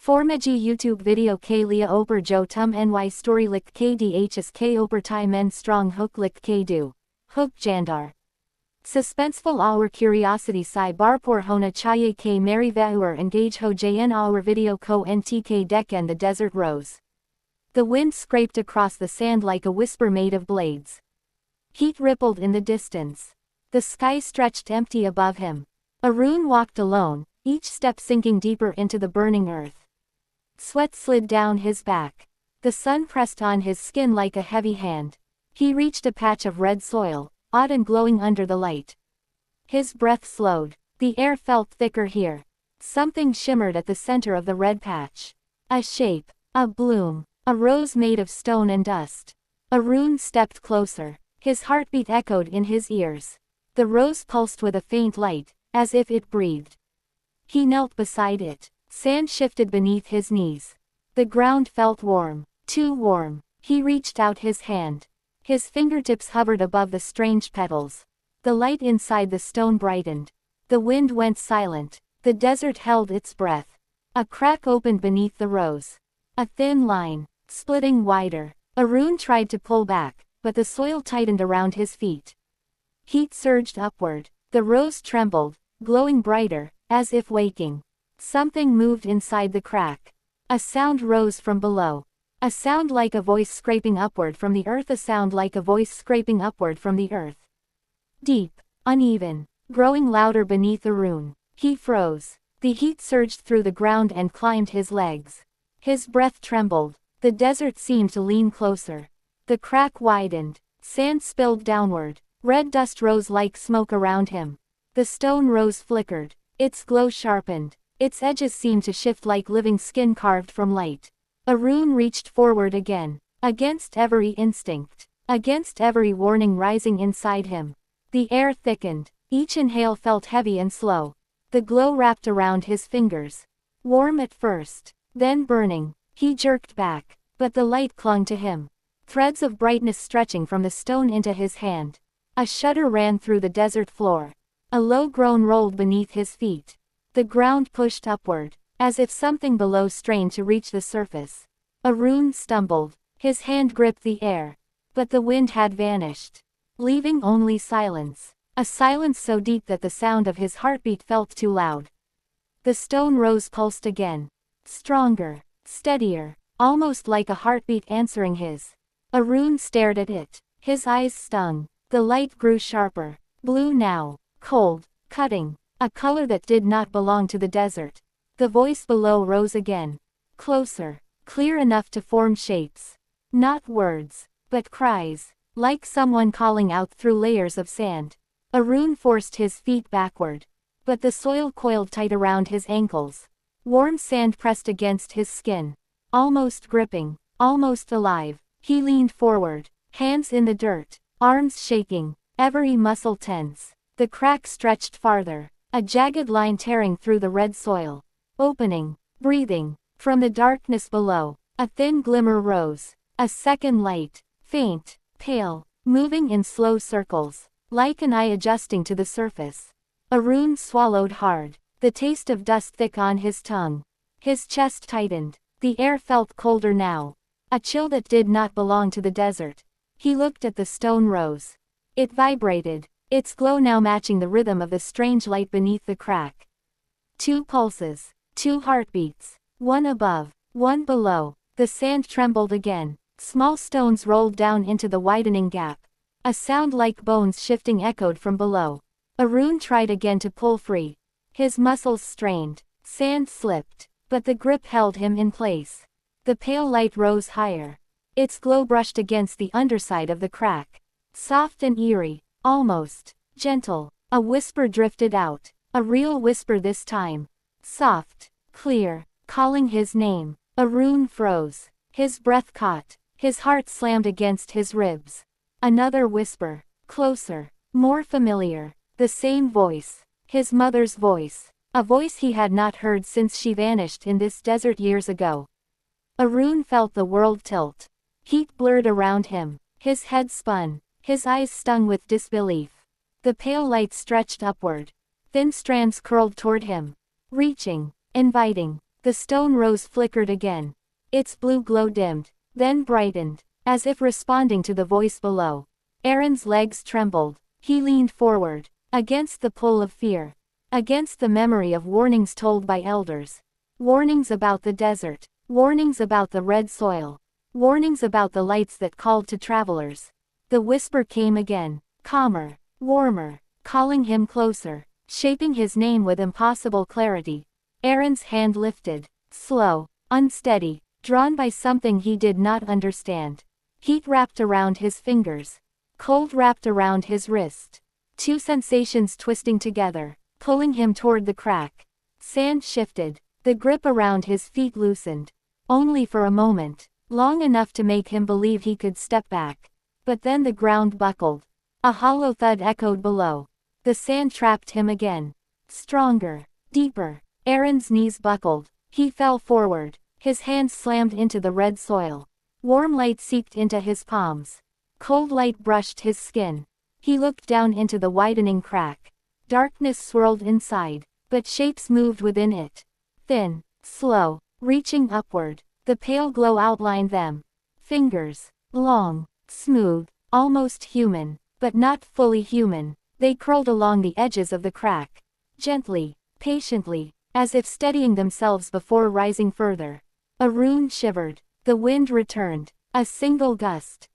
Formaji YouTube video k lia oper jo tum ny story lik kdhs k oper tai men strong hook lik k do. Hook jandar. Suspenseful our curiosity si barpor hona chaye k mary vauer engage ho jn our video ko ntk deck and the desert rose. The wind scraped across the sand like a whisper made of blades. Heat rippled in the distance. The sky stretched empty above him. Arun walked alone, each step sinking deeper into the burning earth. Sweat slid down his back. The sun pressed on his skin like a heavy hand. He reached a patch of red soil, odd and glowing under the light. His breath slowed. The air felt thicker here. Something shimmered at the center of the red patch. A shape, a bloom, a rose made of stone and dust. Arun stepped closer. His heartbeat echoed in his ears. The rose pulsed with a faint light, as if it breathed. He knelt beside it. Sand shifted beneath his knees. The ground felt warm, too warm. He reached out his hand. His fingertips hovered above the strange petals. The light inside the stone brightened. The wind went silent. The desert held its breath. A crack opened beneath the rose. A thin line, splitting wider. Arun tried to pull back, but the soil tightened around his feet. Heat surged upward. The rose trembled, glowing brighter, as if waking. Something moved inside the crack. A sound rose from below. A sound like a voice scraping upward from the earth. A sound like a voice scraping upward from the earth. Deep, uneven, growing louder beneath Arun. He froze. The heat surged through the ground and climbed his legs. His breath trembled. The desert seemed to lean closer. The crack widened. Sand spilled downward. Red dust rose like smoke around him. The stone rose flickered. Its glow sharpened. Its edges seemed to shift like living skin carved from light. Arun reached forward again. Against every instinct. Against every warning rising inside him. The air thickened. Each inhale felt heavy and slow. The glow wrapped around his fingers. Warm at first, then burning. He jerked back, but the light clung to him. Threads of brightness stretching from the stone into his hand. A shudder ran through the desert floor. A low groan rolled beneath his feet. The ground pushed upward, as if something below strained to reach the surface. Arun stumbled. His hand gripped the air. But the wind had vanished, leaving only silence. A silence so deep that the sound of his heartbeat felt too loud. The stone rose pulsed again. Stronger, steadier, almost like a heartbeat answering his. Arun stared at it. His eyes stung. The light grew sharper. Blue now. Cold. Cutting. A color that did not belong to the desert. The voice below rose again. Closer. Clear enough to form shapes. Not words, but cries. Like someone calling out through layers of sand. Arun forced his feet backward. But the soil coiled tight around his ankles. Warm sand pressed against his skin. Almost gripping. Almost alive. He leaned forward. Hands in the dirt. Arms shaking. Every muscle tense. The crack stretched farther. A jagged line tearing through the red soil. Opening. Breathing. From the darkness below, a thin glimmer rose. A second light. Faint. Pale. Moving in slow circles. Like an eye adjusting to the surface. Arun swallowed hard. The taste of dust thick on his tongue. His chest tightened. The air felt colder now. A chill that did not belong to the desert. He looked at the stone rose. It vibrated. Its glow now matching the rhythm of the strange light beneath the crack. 2 pulses. 2 heartbeats. One above. One below. The sand trembled again. Small stones rolled down into the widening gap. A sound like bones shifting echoed from below. Arun tried again to pull free. His muscles strained. Sand slipped. But the grip held him in place. The pale light rose higher. Its glow brushed against the underside of the crack. Soft and eerie. Almost gentle. A whisper drifted out. A real whisper this time. Soft. Clear. Calling his name. Arun froze. His breath caught. His heart slammed against his ribs. Another whisper. Closer. More familiar. The same voice. His mother's voice. A voice he had not heard since she vanished in this desert years ago. Arun felt the world tilt. Heat blurred around him. His head spun. His eyes stung with disbelief. The pale light stretched upward. Thin strands curled toward him. Reaching. Inviting. The stone rose flickered again. Its blue glow dimmed, then brightened, as if responding to the voice below. Arun's legs trembled. He leaned forward, against the pull of fear. Against the memory of warnings told by elders. Warnings about the desert. Warnings about the red soil. Warnings about the lights that called to travelers. The whisper came again, calmer, warmer, calling him closer, shaping his name with impossible clarity. Arun's hand lifted, slow, unsteady, drawn by something he did not understand. Heat wrapped around his fingers. Cold wrapped around his wrist. Two sensations twisting together, pulling him toward the crack. Sand shifted. The grip around his feet loosened. Only for a moment, long enough to make him believe he could step back. But then the ground buckled. A hollow thud echoed below. The sand trapped him again. Stronger, deeper. Arun's knees buckled. He fell forward. His hands slammed into the red soil. Warm light seeped into his palms. Cold light brushed his skin. He looked down into the widening crack. Darkness swirled inside, but shapes moved within it. Thin, slow, reaching upward. The pale glow outlined them. Fingers. Long, smooth, almost human, but not fully human. They curled along the edges of the crack. Gently, patiently, as if steadying themselves before rising further. Arun shivered. The wind returned. A single gust.